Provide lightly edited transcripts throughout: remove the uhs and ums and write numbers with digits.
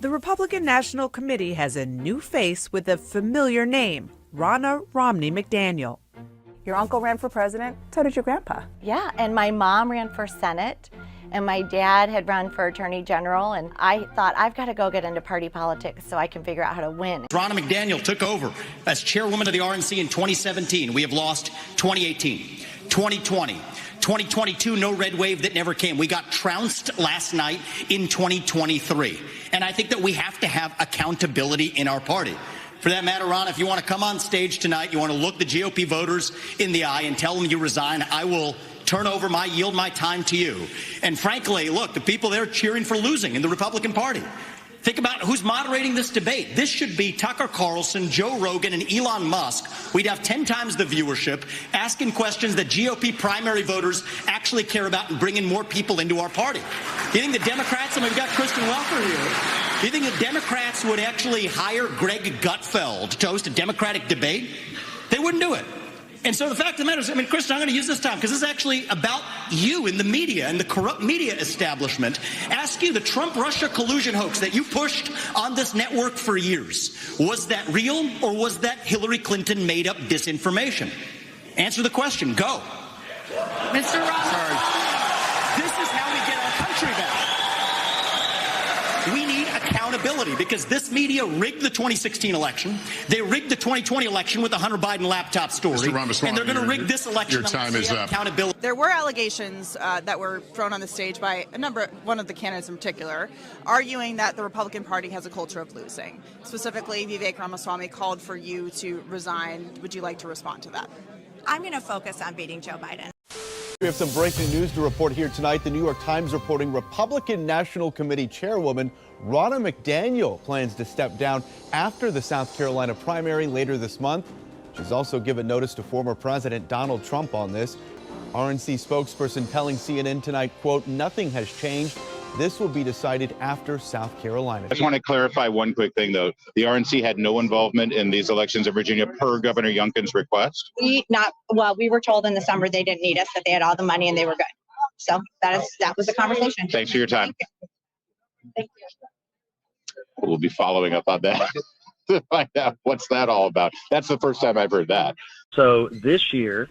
The Republican National Committee has a new face with a familiar name, Ronna Romney McDaniel. Your uncle ran for president, so did your grandpa. Yeah, and my mom ran for Senate, and my dad had run for Attorney General, and I thought, I've got to go get into party politics so I can figure out how to win. Ronna McDaniel took over as chairwoman of the RNC in 2017. We have lost 2018, 2020. 2022, no red wave that never came. We got trounced last night in 2023. And I think that we have to have accountability in our party. For that matter, Ron, if you want to come on stage tonight, you want to look the GOP voters in the eye and tell them you resign, I will yield my time to you. And frankly, look, the people there cheering for losing in the Republican Party. Think about who's moderating this debate. This should be Tucker Carlson, Joe Rogan, and Elon Musk. We'd have 10 times the viewership, asking questions that GOP primary voters actually care about and bringing more people into our party. You think the Democrats, and we've got Kristen Welker here, do you think the Democrats would actually hire Greg Gutfeld to host a Democratic debate? They wouldn't do it. And so the fact of the matter is, Kristen, I'm going to use this time because this is actually about you in the media and the corrupt media establishment. Ask you, the Trump-Russia collusion hoax that you pushed on this network for years, was that real or was that Hillary Clinton made up disinformation? Answer the question. Go. Mr. Ronna. Sorry. This is how we get our country back. We need accountability because this media rigged the 2016 election. They rigged the 2020 election with the Hunter Biden laptop story. And they're going to rig this election. Your time is up. Accountability. There were allegations that were thrown on the stage by one of the candidates in particular, arguing that the Republican Party has a culture of losing. Specifically, Vivek Ramaswamy called for you to resign. Would you like to respond to that? I'm going to focus on beating Joe Biden. We have some breaking news to report here tonight. The New York Times reporting Republican National Committee Chairwoman Ronna McDaniel plans to step down after the South Carolina primary later this month. She's also given notice to former President Donald Trump on this. RNC spokesperson telling CNN tonight, quote, nothing has changed. This will be decided after South Carolina. I just want to clarify one quick thing, though. The RNC had no involvement in these elections in Virginia per Governor Youngkin's request. We were told in the summer they didn't need us, that they had all the money and they were good. So that was the conversation. Thanks for your time. Thank you. We'll be following up on that to find out what's that all about. That's the first time I've heard that. So this year,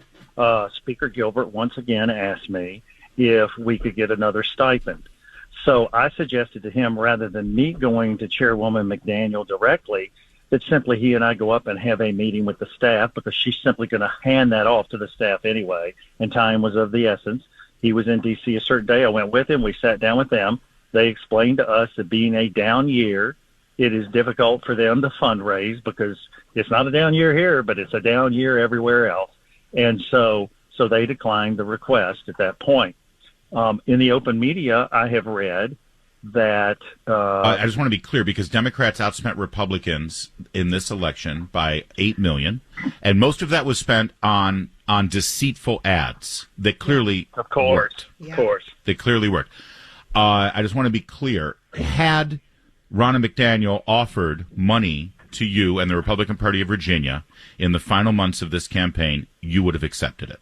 Speaker Gilbert once again asked me if we could get another stipend. So I suggested to him, rather than me going to Chairwoman McDaniel directly, that simply he and I go up and have a meeting with the staff, because she's simply going to hand that off to the staff anyway, and time was of the essence. He was in D.C. a certain day. I went with him. We sat down with them. They explained to us that being a down year, it is difficult for them to fundraise because it's not a down year here, but it's a down year everywhere else. And so they declined the request at that point. In the open media, I have read that... I just want to be clear, because Democrats outspent Republicans in this election by $8 million, and most of that was spent on deceitful ads that clearly worked. Of course. They clearly worked. I just want to be clear. Had Ronna McDaniel offered money to you and the Republican Party of Virginia in the final months of this campaign, you would have accepted it?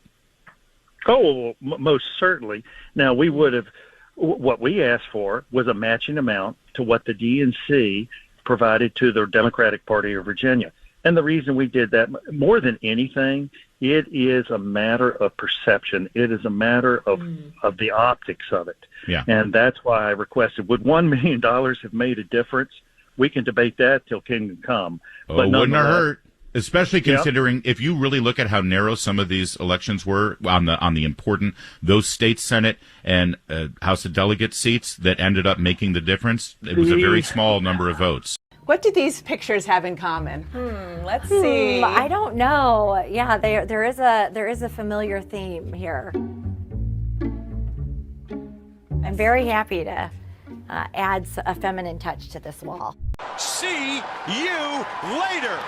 Oh, most certainly. Now, we would have, what we asked for was a matching amount to what the DNC provided to the Democratic Party of Virginia. And the reason we did that, more than anything, it is a matter of perception. It is a matter of the optics of it. Yeah. And that's why I requested, would $1 million have made a difference? We can debate that till kingdom come. Oh, but wouldn't have hurt. Especially considering if you really look at how narrow some of these elections were on the important, those state Senate and House of Delegate seats that ended up making the difference, it was a very small number of votes. What do these pictures have in common? Let's see. I don't know. Yeah, there is a familiar theme here. I'm very happy to add a feminine touch to this wall. See you later.